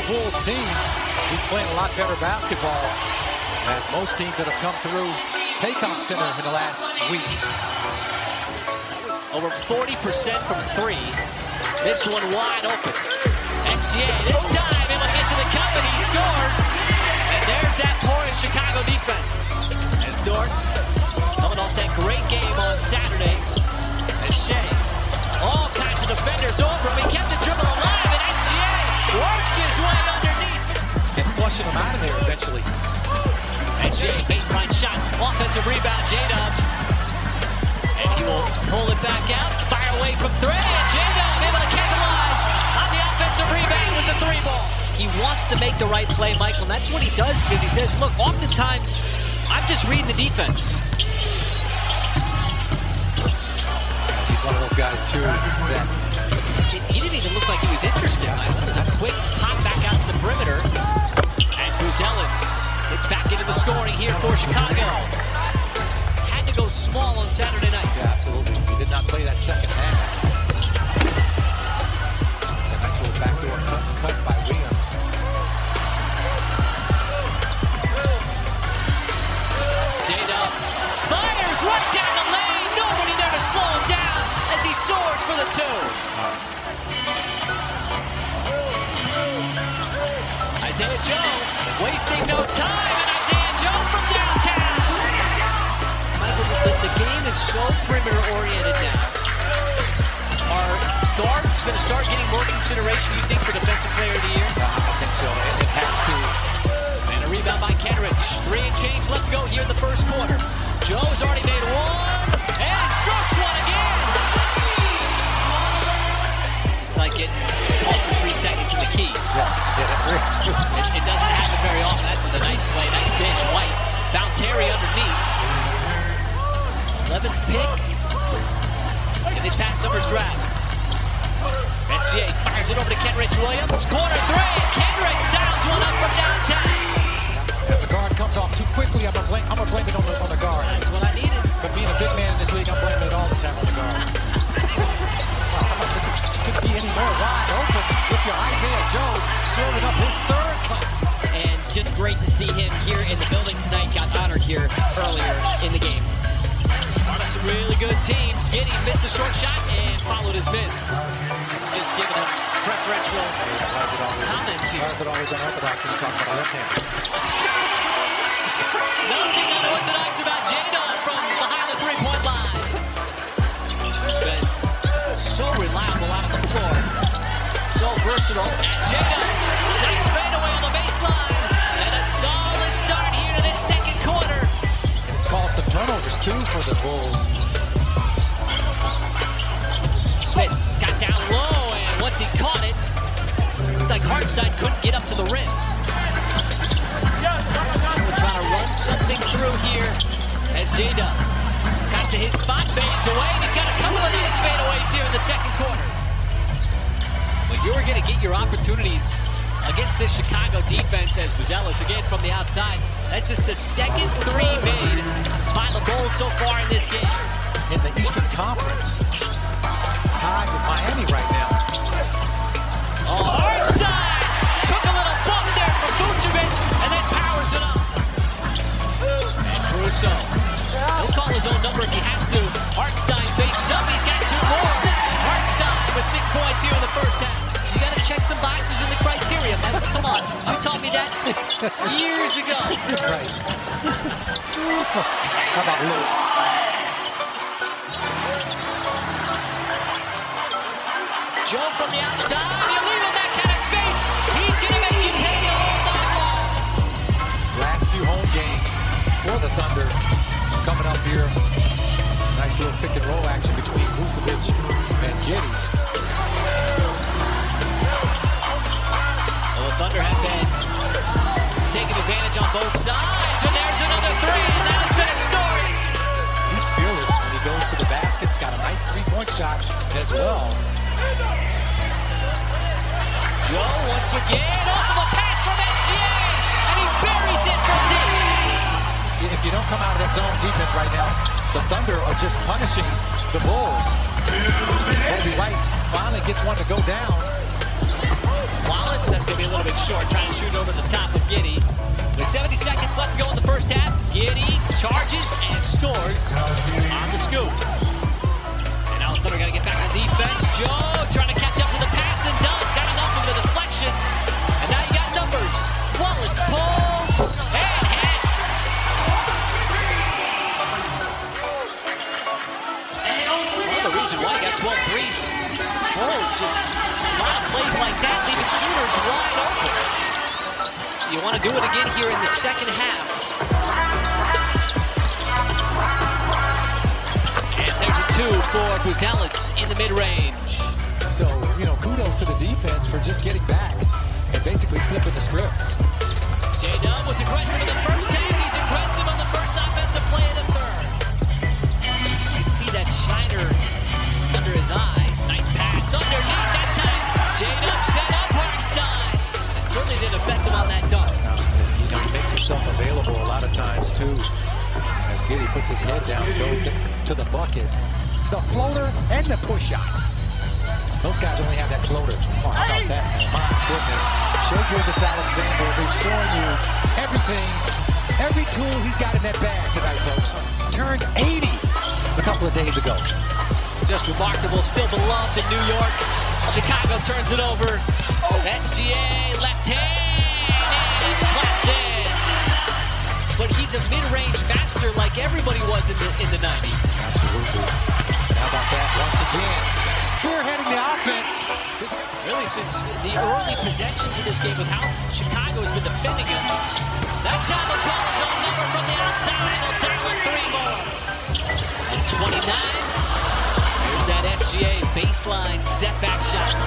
Bulls team, he's playing a lot better basketball, as most teams that have come through Paycom Center in the last week. Over 40% from three. This one wide open. SGA this time able to get to the cup, and he scores. And there's that porous Chicago defense. As Dort coming off that great game on Saturday. As Shea, all kinds of defenders over him. He kept the dribble alive, and SGA works his way underneath. And flushing him out of there eventually. SGA baseline shot, offensive rebound, J-Dub. And he will pull it back out, fire away from three, and J-Dub able to capitalize on the offensive rebound with the three ball. He wants to make the right play, Michael, and that's what he does, because he says, look, oftentimes, I'm just reading the defense. He's one of those guys, too, that... He didn't even look like he was interested. It was a quick pop back out to the perimeter. And Buzelis gets back into the scoring here for Chicago. Had to go small on Saturday night. Yeah, absolutely. He did not play that second half. It's a nice little backdoor cut by Williams. J-Dub fires right down the lane. Nobody there to slow him down as he soars for the two. Isaiah Joe wasting no time, and Isaiah Joe from downtown. Michael, the game is so perimeter-oriented now. Are guards going to start getting more consideration, you think, for Defensive Player of the Year? I think so. It has to. And a rebound by Kenrich. 3 and change left to go here in the first quarter. Joe's already made one, and strokes one again. It's like getting called for 3 seconds in the key. It doesn't happen very often. That's just a nice play, nice dish. White found Terry underneath. 11th pick in this past summer's draft. SGA fires it over to Kenrich Williams. Corner three, and Kenrich downs one up from downtown. If the guard comes off too quickly, I'm gonna blame it on the guard. That's what I needed. But being a big man in this league, I'm blaming it all the time on the guard. Could be any more wide open if you're Isaiah Joe serving up his third cup. And just great to see him here in the building tonight. Got honored here earlier in the game. One of some really good teams. Giddy missed the short shot and followed his miss. Just giving him preferential comments here. Why is it always unorthodox when you talk about left hand? Nothing unorthodox about J-Dub from behind the three-point line. He's been so reliable out on the floor. So versatile. And J-Dub, nice fadeaway on the baseline. And a solid start here to this second quarter. And it's caused some turnovers, too, for the Bulls. Smith got down low, and once he caught it, looked like Hartenstein couldn't get up to the rim. We're trying to run something through here as J-Dub got to his spot, fades away, and he's got a couple of nice fadeaways here in the second quarter. But you were going to get your opportunities against this Chicago defense as Buzelis again from the outside. That's just the second three made by the Bulls so far in this game. In the Eastern Conference, tied with Miami right now. Oh, Hartenstein took a little bump there from Vucevic and then powers it up. And Caruso, he'll call his own number if he has to. Hartenstein faces up, he's got 2 more. Hartenstein with 6 points here in the first half. You got to check some boxes in the criteria, man. Come on, you taught me that years ago. Right. How about Lou? Joe from the outside, you leave him that kind of space. He's going to make you pay all night long. Last few home games for the Thunder coming up here. Nice little pick and roll action between Vucevic and Giddy. Well, the Thunder have been taking advantage on both sides, and there's another three, and that has been a story. He's fearless when he goes to the basket. He's got a nice three-point shot as well. Joe once again off of a pass from SGA, and he buries it from deep. If you don't come out of that zone defense right now, the Thunder are just punishing the Bulls. Kobe White finally gets one to go down. Wallace, that's going to be a little bit short. charges and scores on the scoop. And now the Thunder got to get back on defense. Joe trying to catch up to the pass and does. Got enough of the deflection. And now you got numbers. Wallace pulls and hits. Well, the reason why he got 12 threes. Bulls just a lot of plays like that, leaving shooters wide open. You want to do it again here in the second half. And there's a two for Buzelis in the mid-range. So, kudos to the defense for just getting back and basically flipping the script. J-Dub was aggressive in the first half. He's aggressive on the first offensive play in the third. You can see that shiner under his eye. Nice pass underneath that time. J-Dub set up Hartenstein. Certainly didn't affect him on that dunk. He makes himself available a lot of times, too. As Giddey puts his head down, goes to the bucket. The floater and the push shot. Those guys only have that floater. Oh, how about that? My goodness. Shai Gilgeous-Alexander is showing you everything, every tool he's got in that bag tonight, folks. Turned 80 a couple of days ago. Just remarkable. Still beloved in New York. Chicago turns it over. SGA left hand and claps in. But he's a mid-range master like everybody was in the 90s. Absolutely. How about that once again? Spearheading the offense. Really, since the early possessions of this game with how Chicago has been defending him. That time the ball is on number from the outside. They'll dial it three more. And 29. Here's that SGA baseline step-back shot.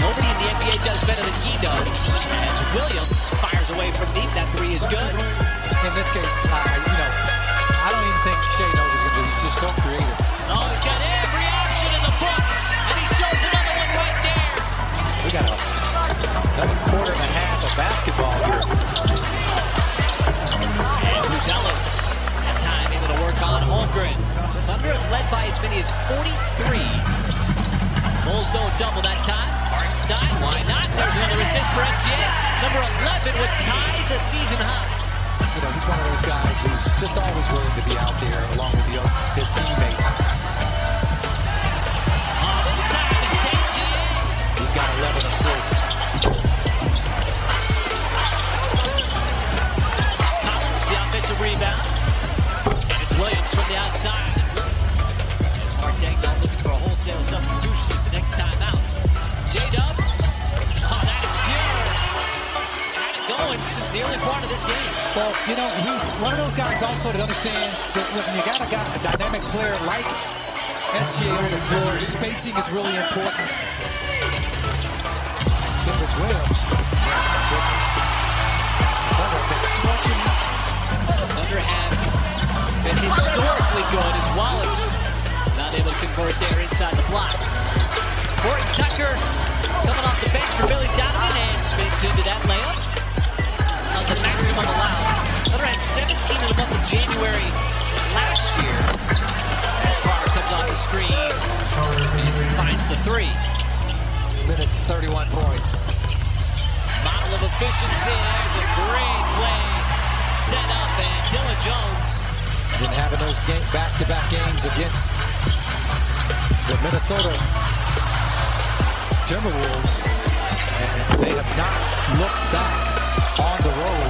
Nobody in the NBA does better than he does. As Williams fires away from deep, that three is good. In this case, I don't even think Shai knows he's going to do. He's just so creative. Oh, he's got every option in the book, and he shows another one right there. We got another quarter and a half of basketball here. And Buzelis, that time able to work on Holmgren. Thunder led by as many as 43. Bulls don't double that time. Hartenstein, why not? There's another assist for SGA. Number 11, which ties a season high. He's one of those guys who's just always willing to be out there along with his teammates. This time it's SGA. He's got 11 assists. Collins, the offensive rebound. And it's Williams from the outside. As Hartnett now looking for a wholesale substitution the next time out. J-Dub. Oh, that is pure. Had it going since the early part of this game. Well, he's one of those guys also that understands that when you got a dynamic player like SGA on the floor, spacing is really important. It's Williams. Thunder have been historically good as Wallace not able to convert there inside the block. Horton Tucker coming off the bench for Billy Donovan and spins into that layup. Of the maximum allowed. Thunder had 17 in the month of January last year. As Carter comes off the screen and finds the three. Minutes, 31 points. Model of efficiency. There's a great play set up, and Dylan Jones. Been having those back-to-back games against the Minnesota Timberwolves, and they have not looked back on the road